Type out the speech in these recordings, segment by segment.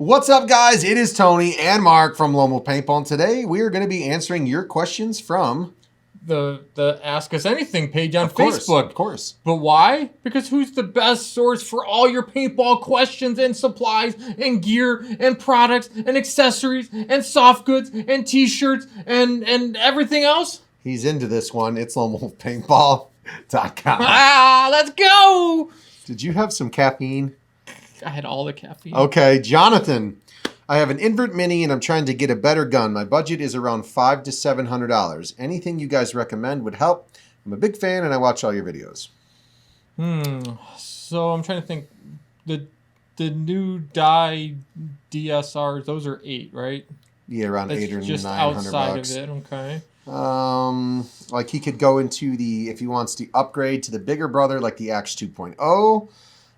What's up, guys? It is Tony and Mark from Lomo Paintball, and today we are going to be answering your questions from the Ask Us Anything page on Facebook. Of course. But why? Because who's the best source for all your paintball questions and supplies and gear and products and accessories and soft goods and t-shirts and everything else? He's into this one. It's LomoPaintball.com. Let's go! Did you have some caffeine? I had all the caffeine. Okay, Jonathan. I have an invert mini and I'm trying to get a better gun. My budget is around $500 to $700. Anything you guys recommend would help. I'm a big fan and I watch all your videos. So I'm trying to think. The new die DSRs, those are 8, right? Yeah, around That's 800 or just 900 outside bucks. of it. Okay. Like he could go into if he wants to upgrade to the bigger brother, like the Axe 2.0.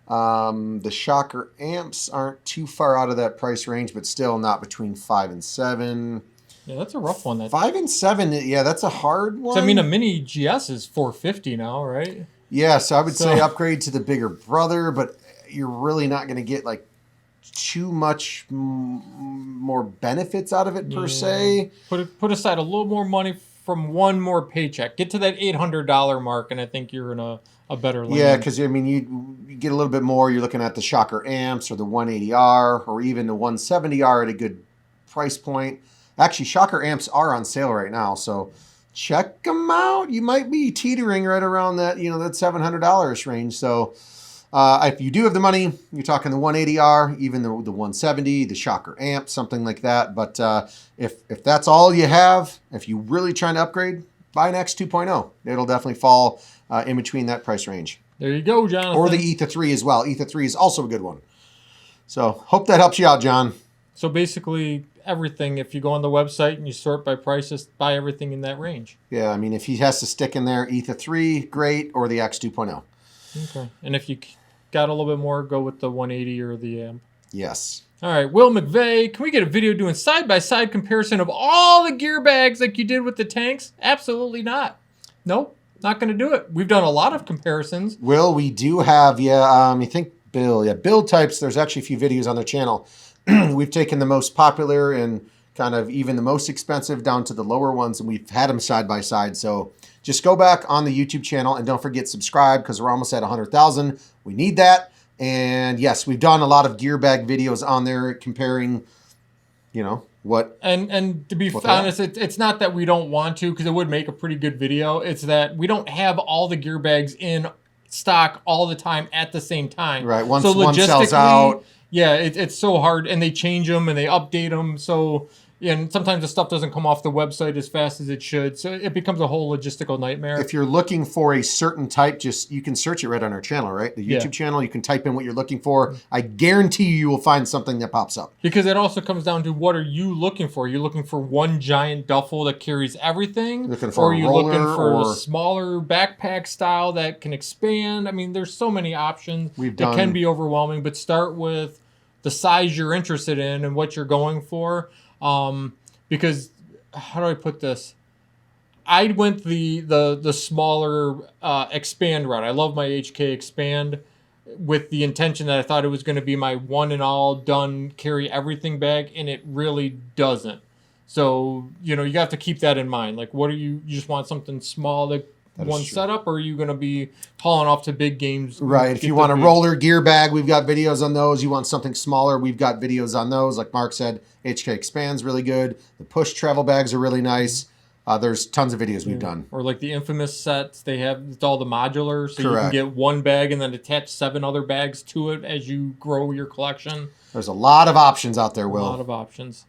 The Shocker amps aren't too far out of that price range, but still not between 5 and 7. Yeah, that's a rough one. 5 and 7, yeah, that's a hard one. So, I mean, a mini GS is $450 now, right? Yeah, so I would say upgrade to the bigger brother, but you're really not going to get like too much more benefits out of it per se. Put aside a little more money from one more paycheck. Get to that $800 mark, and I think you're in a better lane. Yeah, because I mean, you get a little bit more. You're looking at the Shocker amps or the 180R or even the 170R at a good price point. Actually, Shocker amps are on sale right now, so check them out. You might be teetering right around that, that $700 range. So if you do have the money, you're talking the 180R, even the 170, the Shocker amp, something like that. But if that's all you have, if you're really trying to upgrade, buy an X 2.0. It'll definitely fall in between that price range. There you go, Jonathan. Or the Ether 3 as well. Ether 3 is also a good one. So hope that helps you out, John. So basically everything, if you go on the website and you sort by prices, buy everything in that range. Yeah, I mean, if he has to stick in there, Ether 3, great, or the X 2.0. Okay. And if you got a little bit more, go with the 180 or the amp. Yes. All right, Will McVeigh, can we get a video doing side-by-side comparison of all the gear bags like you did with the tanks? Absolutely not. Nope, not going to do it. We've done a lot of comparisons. Will, we do have, I think Bill. Yeah, Build Types, there's actually a few videos on their channel. We've taken the most popular and kind of even the most expensive down to the lower ones, and we've had them side-by-side. So just go back on the YouTube channel and don't forget subscribe because we're almost at 100,000. We need that. And yes, we've done a lot of gear bag videos on there comparing, what. And to be honest, it's not that we don't want to, because it would make a pretty good video. It's that we don't have all the gear bags in stock all the time at the same time. Right. Once one sells out. Yeah, it's so hard, and they change them and they update them. So, and sometimes the stuff doesn't come off the website as fast as it should. So it becomes a whole logistical nightmare. If you're looking for a certain type, you can search it right on our channel, right? The YouTube channel, you can type in what you're looking for. I guarantee you will find something that pops up. Because it also comes down to what are you looking for? Are you looking for one giant duffel that carries everything? Looking for or are you looking for a smaller backpack style that can expand? I mean, there's so many options. It can be overwhelming, but start with the size you're interested in and what you're going for. Because how do I put this? I went the smaller expand route. I love my HK expand with the intention that I thought it was going to be my one and all done carry everything bag, and it really doesn't. So you have to keep that in mind. Like, what are you just want something small that one setup, or are you going to be hauling off to big games? Right. If you want a roller gear bag, we've got videos on those. You want something smaller, we've got videos on those. Like Mark said, HK Expand's really good. The push travel bags are really nice. There's tons of videos we've done. Or like the infamous sets, it's all the modular, so Correct. You can get one bag and then attach 7 other bags to it as you grow your collection. There's a lot of options out there, Will. A lot of options.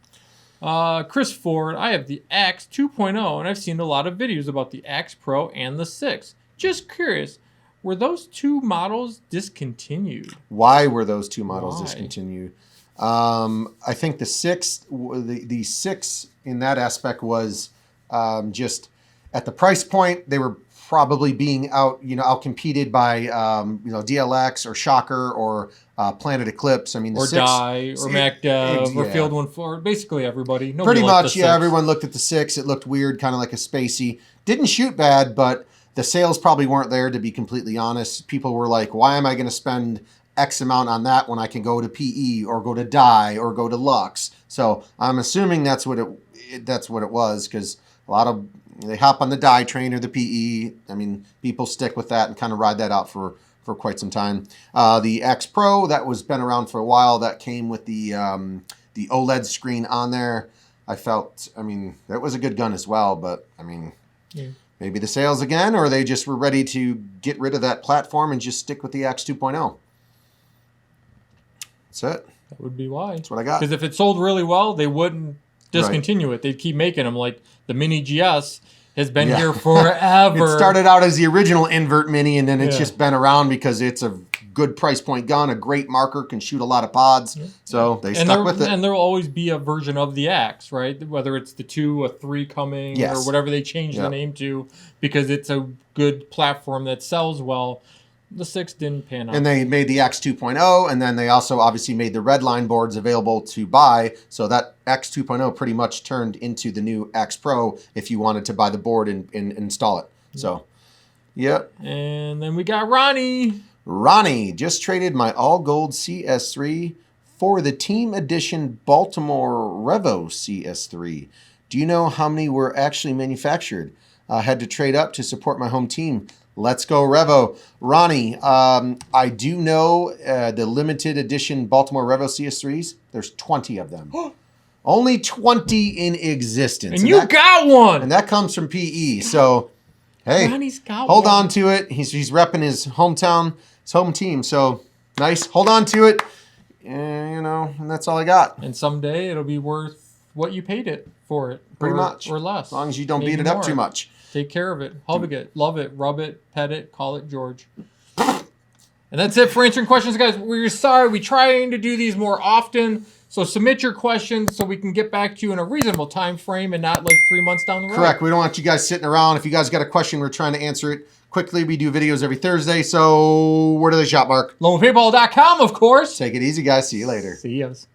Chris Ford, I have the Axe 2.0, and I've seen a lot of videos about the Axe Pro and the 6. Just curious, were those 2 models discontinued? Why were those 2 models discontinued? I think the 6 in that aspect was just at the price point, they were probably being out-competed by DLX or Shocker or Planet Eclipse. I mean, or Die or MacDev or Field 1 basically everybody. Nobody pretty much, yeah. Everyone looked at the 6. It looked weird, kind of like a spacey. Didn't shoot bad, but the sales probably weren't there. To be completely honest, people were like, "Why am I going to spend X amount on that when I can go to PE or go to Dye or go to Lux. So I'm assuming that's what it was, because a lot of they hop on the Dye train or the PE. I mean, people stick with that and kind of ride that out for quite some time. The X Pro, that was been around for a while. That came with the OLED screen on there. I mean, that was a good gun as well, but I mean, yeah. Maybe the sales again, or they just were ready to get rid of that platform and just stick with the X 2.0. That's it. That would be why. That's what I got. Because if it sold really well, they wouldn't discontinue it. They'd keep making them. Like the Mini GS has been here forever. It started out as the original invert Mini, and then it's just been around because it's a good price point gun, a great marker, can shoot a lot of pods. Yeah. So they stuck with it. And there will always be a version of the Axe, right? Whether it's the 2 or 3 coming or whatever they change the name to, because it's a good platform that sells well. The 6 didn't pan out. And they made the X 2.0, and then they also obviously made the Redline boards available to buy. So that X 2.0 pretty much turned into the new X Pro if you wanted to buy the board and install it. So, yep. And then we got Ronnie. Ronnie, just traded my all-gold CS3 for the Team Edition Baltimore Revo CS3. Do you know how many were actually manufactured? Had to trade up to support my home team. Let's go Revo. Ronnie, I do know the limited edition Baltimore Revo CS3s. There's 20 of them. Only 20 in existence. And you got one! And that comes from PE. So, hey, Ronnie's got hold one. on to it. He's repping his hometown, his home team. So, nice. Hold on to it. And that's all I got. And someday it'll be worth what you paid it for it. Pretty much. Or less. As long as you don't beat it up too much. Take care of it. Hug it. Love it. Rub it. Pet it. Call it George. And that's it for answering questions, guys. We're sorry. We're trying to do these more often. So submit your questions so we can get back to you in a reasonable time frame and not like 3 months down the road. Correct. We don't want you guys sitting around. If you guys got a question, we're trying to answer it quickly. We do videos every Thursday. So where do they shop, Mark? LoneWolfPaintball.com, of course. Take it easy, guys. See you later. See yous.